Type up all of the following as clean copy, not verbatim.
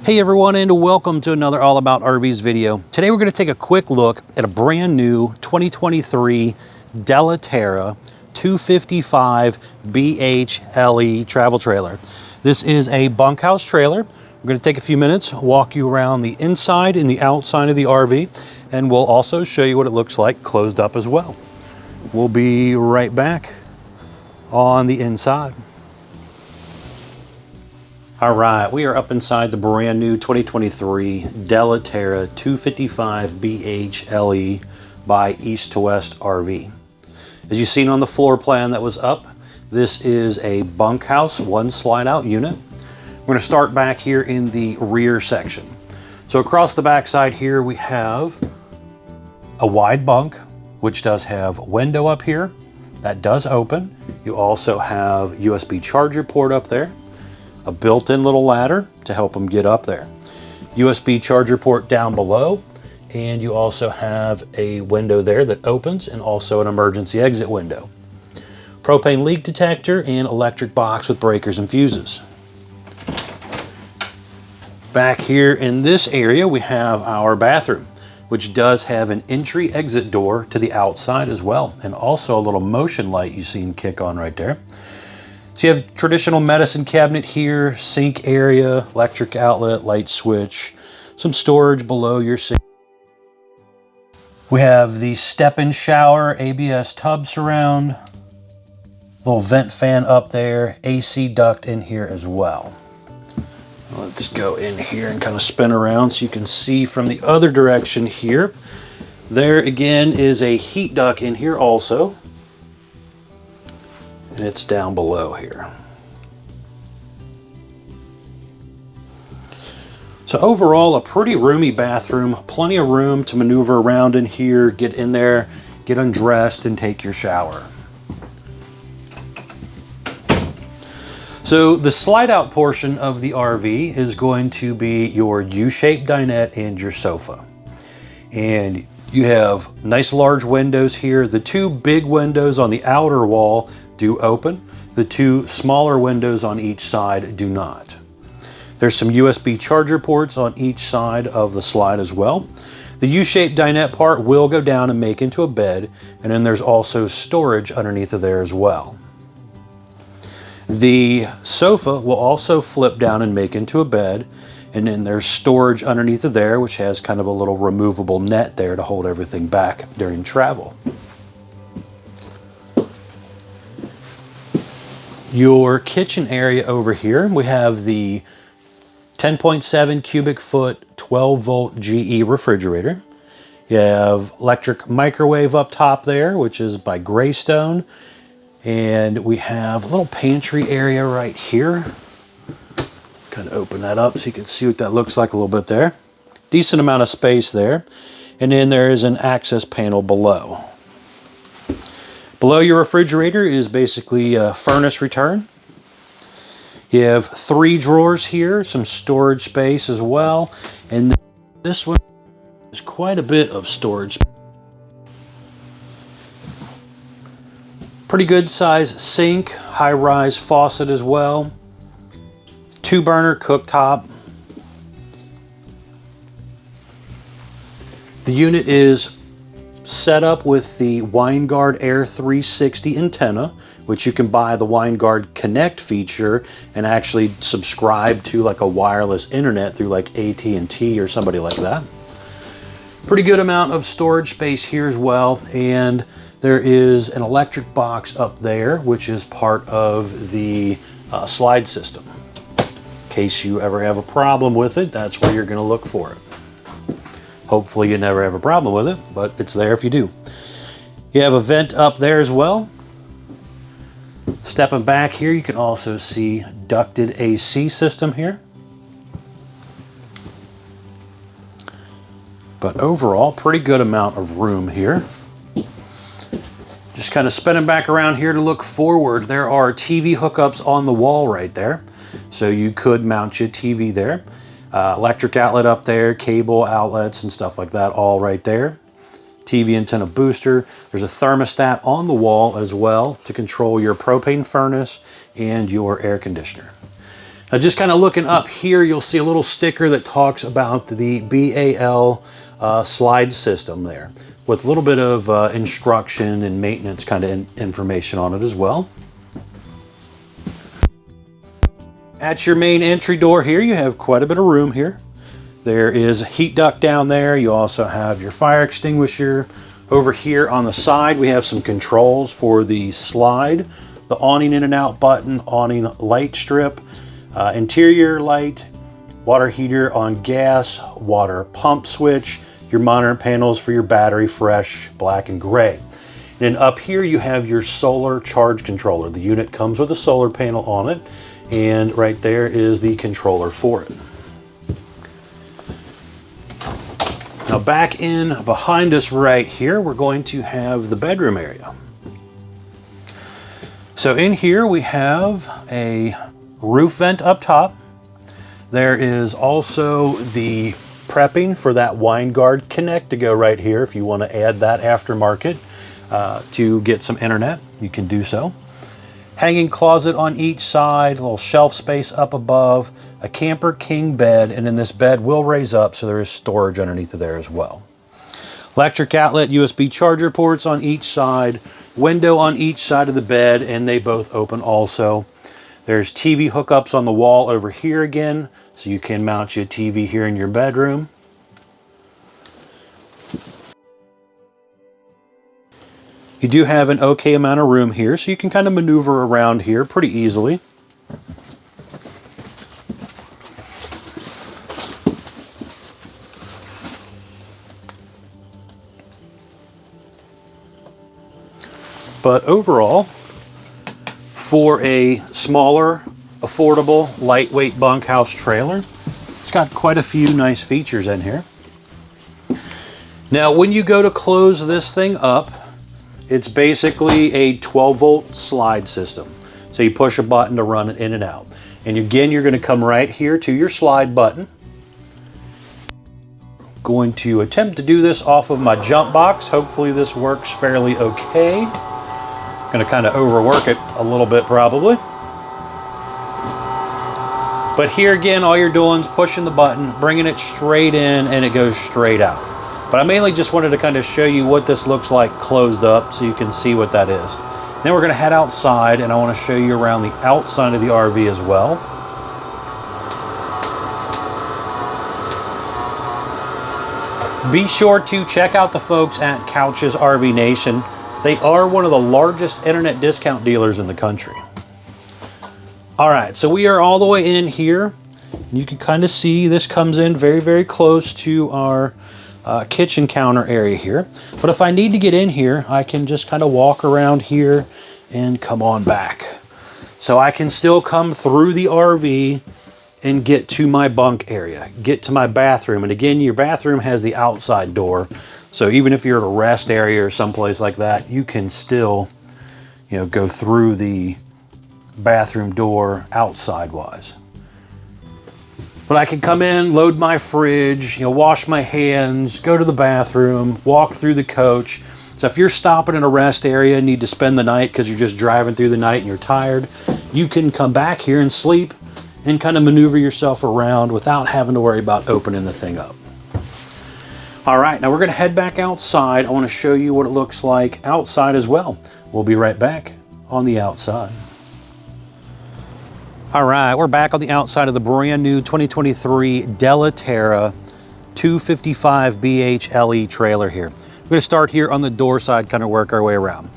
Hey everyone, and welcome to another All About RVs video. Today we're going to take a quick look at a brand new 2023 Della Terra 255BHLE travel trailer. This is a bunkhouse trailer. We're going to take a few minutes, walk you around the inside and the outside of the RV, and we'll also show you what it looks like closed up as well. We'll be right back on the inside. All right, we are up inside the brand new 2023 Della Terra 255BHLE by East To West RV. As you've seen on the floor plan that was up, this is a bunkhouse, one slide out unit. We're going to start back here in the rear section. So across the back side here, we have a wide bunk, which does have window up here. That does open. You also have USB charger port up there. A built-in little ladder to help them get up there. USB charger port down below, and you also have a window there that opens and also an emergency exit window. Propane leak detector and electric box with breakers and fuses. Back here in this area we have our bathroom, which does have an entry exit door to the outside as well, and also a little motion light you seen kick on right there. So you have traditional medicine cabinet here, sink area, electric outlet, light switch, some storage below your sink. We have the step-in shower, ABS tub surround, little vent fan up there, AC duct in here as well. Let's go in here and kind of spin around so you can see from the other direction here. There again is a heat duct in here also. And it's down below here. So overall, a pretty roomy bathroom, plenty of room to maneuver around in here, get in there, get undressed, and take your shower. So the slide out portion of the RV is going to be your U-shaped dinette and your sofa. And you have nice large windows here. The two big windows on the outer wall do open. The two smaller windows on each side do not. There's some USB charger ports on each side of the slide as well. The U-shaped dinette part will go down and make into a bed, and then there's also storage underneath of there as well. The sofa will also flip down and make into a bed, and then there's storage underneath of there, which has kind of a little removable net there to hold everything back during travel. Your kitchen area over here, we have the 10.7 cubic foot 12 volt GE refrigerator. You have electric microwave up top there, which is by Greystone. And we have a little pantry area right here. Kind of open that up so you can see what that looks like a little bit there. Decent amount of space there. And then there is an access panel below. Below your refrigerator is basically a furnace return. You have 3 drawers here, some storage space as well. And this one is quite a bit of storage. Pretty good size sink, high-rise faucet as well. 2-burner cooktop. The unit is set up with the WineGuard Air 360 antenna, which you can buy the WineGuard Connect feature and actually subscribe to like a wireless internet through like AT&T or somebody like that. Pretty good amount of storage space here as well, and there is an electric box up there, which is part of the slide system. In case you ever have a problem with it, that's where you're going to look for it. Hopefully you never have a problem with it, but it's there if you do. You have a vent up there as well. Stepping back here, you can also see ducted AC system here. But overall, pretty good amount of room here. Just kind of spinning back around here to look forward, there are TV hookups on the wall right there. So you could mount your TV there. Electric outlet up there, cable outlets and stuff like that, all right there. TV antenna booster. There's a thermostat on the wall as well to control your propane furnace and your air conditioner. Now just kind of looking up here, you'll see a little sticker that talks about the BAL slide system there, with a little bit of instruction and maintenance kind of information on it as well. At your main entry door here, you have quite a bit of room here. There is a heat duct down there. You also have your fire extinguisher. Over here on the side, we have some controls for the slide, the awning in and out button, awning light strip, interior light, water heater on gas, water pump switch, your monitor panels for your battery, fresh, black, and gray. And then up here you have your solar charge controller. The unit comes with a solar panel on it, and right there is the controller for it. Now back in behind us right here, we're going to have the bedroom area. So in here we have a roof vent up top. There is also the prepping for that wine guard connect to go right here. If you want to add that aftermarket to get some internet, you can do so. Hanging closet on each side, a little shelf space up above, a camper king bed, and then this bed will raise up so there is storage underneath of there as well. Electric outlet, USB charger ports on each side, window on each side of the bed, and they both open also. There's TV hookups on the wall over here again, so you can mount your TV here in your bedroom. You do have an okay amount of room here, so you can kind of maneuver around here pretty easily. But overall, for a smaller, affordable, lightweight bunkhouse trailer, it's got quite a few nice features in here. Now, when you go to close this thing up, it's basically a 12-volt slide system. So you push a button to run it in and out. And again, you're going to come right here to your slide button. Going to attempt to do this off of my jump box. Hopefully this works fairly okay. Going to kind of overwork it a little bit probably. But here again, all you're doing is pushing the button, bringing it straight in, and it goes straight out. But I mainly just wanted to kind of show you what this looks like closed up so you can see what that is. Then we're going to head outside, and I want to show you around the outside of the RV as well. Be sure to check out the folks at Couch's RV Nation. They are one of the largest internet discount dealers in the country. All right, so we are all the way in here. You can kind of see this comes in very, very close to our kitchen counter area here. But if I need to get in here, I can just kind of walk around here and come on back. So I can still come through the RV and get to my bunk area, get to my bathroom. And again, your bathroom has the outside door. So even if you're at a rest area or someplace like that, you can still, you know, go through the bathroom door outside wise. But I can come in, load my fridge, you know, wash my hands, go to the bathroom, walk through the coach. So if you're stopping in a rest area and need to spend the night because you're just driving through the night and you're tired, you can come back here and sleep and kind of maneuver yourself around without having to worry about opening the thing up. All right, now we're going to head back outside. I want to show you what it looks like outside as well. We'll be right back on the outside. All right, we're back on the outside of the brand new 2023 Della Terra 255BHLE trailer here. We're going to start here on the door side, kind of work our way around.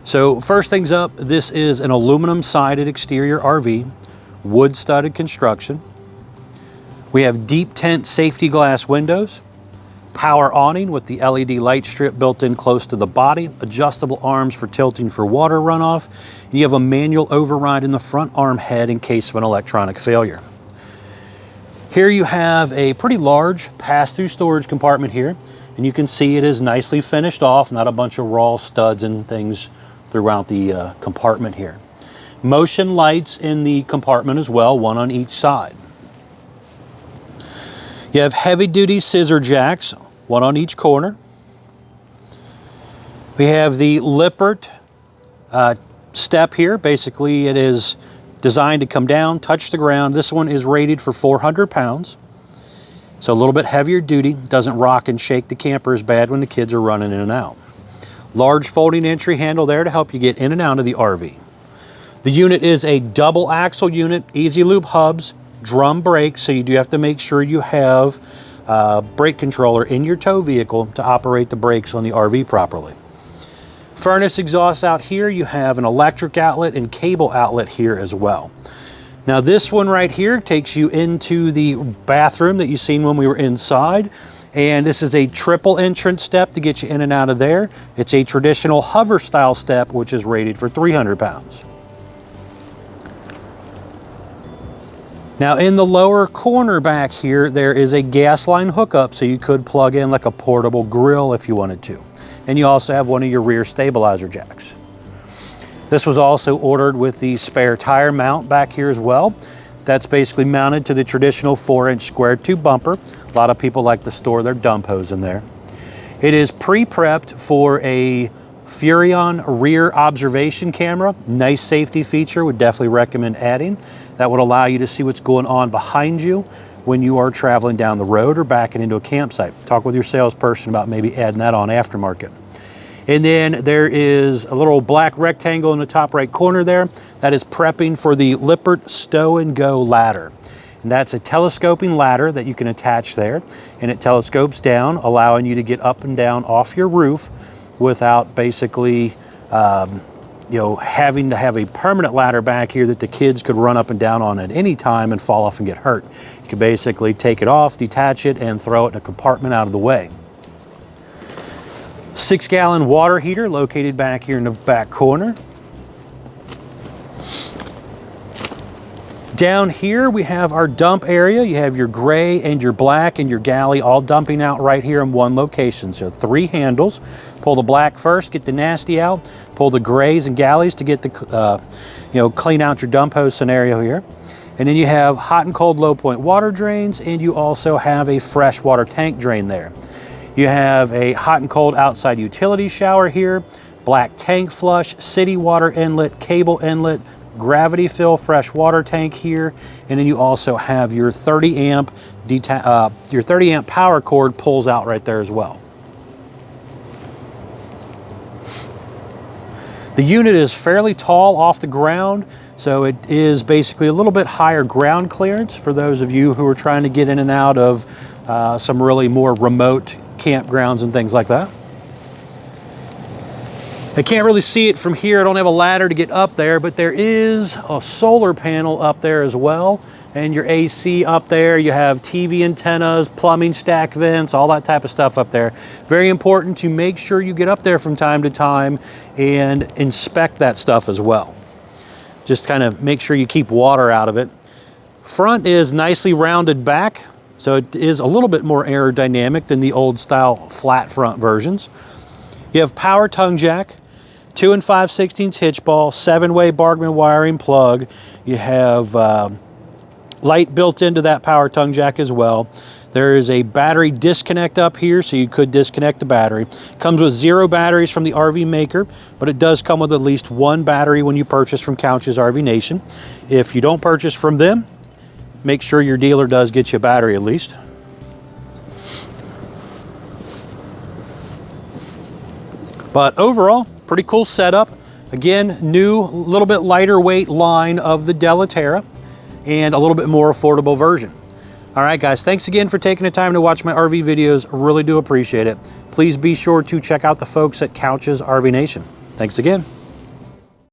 So first things up, this is an aluminum sided exterior RV, wood studded construction. We have deep tent safety glass windows, power awning with the LED light strip built in close to the body, adjustable arms for tilting for water runoff. You have a manual override in the front arm head in case of an electronic failure. Here you have a pretty large pass-through storage compartment here, and you can see it is nicely finished off, not a bunch of raw studs and things throughout the compartment here. Motion lights in the compartment as well, one on each side. You have heavy-duty scissor jacks, one on each corner. We have the Lippert step here. Basically, it is Designed to come down, touch the ground. This one is rated for 400 pounds. So a little bit heavier duty, doesn't rock and shake the camper as bad when the kids are running in and out. Large folding entry handle there to help you get in and out of the RV. The unit is a double axle unit, easy loop hubs, drum brakes, so you do have to make sure you have a brake controller in your tow vehicle to operate the brakes on the RV properly. Furnace exhaust out here, you have an electric outlet and cable outlet here as well. Now this one right here takes you into the bathroom that you seen when we were inside. And this is a triple entrance step to get you in and out of there. It's a traditional hover style step, which is rated for 300 pounds. Now in the lower corner back here, there is a gas line hookup, so you could plug in like a portable grill if you wanted to. And you also have one of your rear stabilizer jacks. This was also ordered with the spare tire mount back here as well. That's basically mounted to the traditional 4-inch square tube bumper. A lot of people like to store their dump hose in there. It is pre-prepped for a Furrion rear observation camera. Nice safety feature, would definitely recommend adding. That would allow you to see what's going on behind you when you are traveling down the road or backing into a campsite. Talk with your salesperson about maybe adding that on aftermarket. And then there is a little black rectangle in the top right corner there. That is prepping for the Lippert Stow and Go ladder. And that's a telescoping ladder that you can attach there. And it telescopes down, allowing you to get up and down off your roof without basically having to have a permanent ladder back here that the kids could run up and down on at any time and fall off and get hurt. You can basically take it off, detach it, and throw it in a compartment out of the way. 6-gallon water heater located back here in the back corner. Down here we have our dump area. You have your gray and your black and your galley all dumping out right here in one location. So 3 handles. Pull the black first, get the nasty out. Pull the grays and galleys to get the, clean out your dump hose scenario here. And then you have hot and cold low point water drains, and you also have a fresh water tank drain there. You have a hot and cold outside utility shower here, black tank flush, city water inlet, cable inlet, gravity fill fresh water tank here, and then you also have your 30 amp power cord pulls out right there as well. The unit is fairly tall off the ground, so it is basically a little bit higher ground clearance for those of you who are trying to get in and out of some really more remote campgrounds and things like that. I can't really see it from here. I don't have a ladder to get up there, but there is a solar panel up there as well, and your AC up there. You have TV antennas, plumbing stack vents, all that type of stuff up there. Very important to make sure you get up there from time to time and inspect that stuff as well. Just kind of make sure you keep water out of it. Front is nicely rounded back, so it is a little bit more aerodynamic than the old style flat front versions. You have power tongue jack, 2 5/16 hitch ball, 7-way Bargman wiring plug. You have light built into that power tongue jack as well. There is a battery disconnect up here, so you could disconnect the battery. Comes with 0 batteries from the RV maker, but it does come with at least 1 battery when you purchase from Couch's RV Nation. If you don't purchase from them, make sure your dealer does get you a battery at least. But overall, pretty cool setup. Again, new, little bit lighter weight line of the Della Terra and a little bit more affordable version. All right, guys, thanks again for taking the time to watch my RV videos. Really do appreciate it. Please be sure to check out the folks at Couch's RV Nation. Thanks again.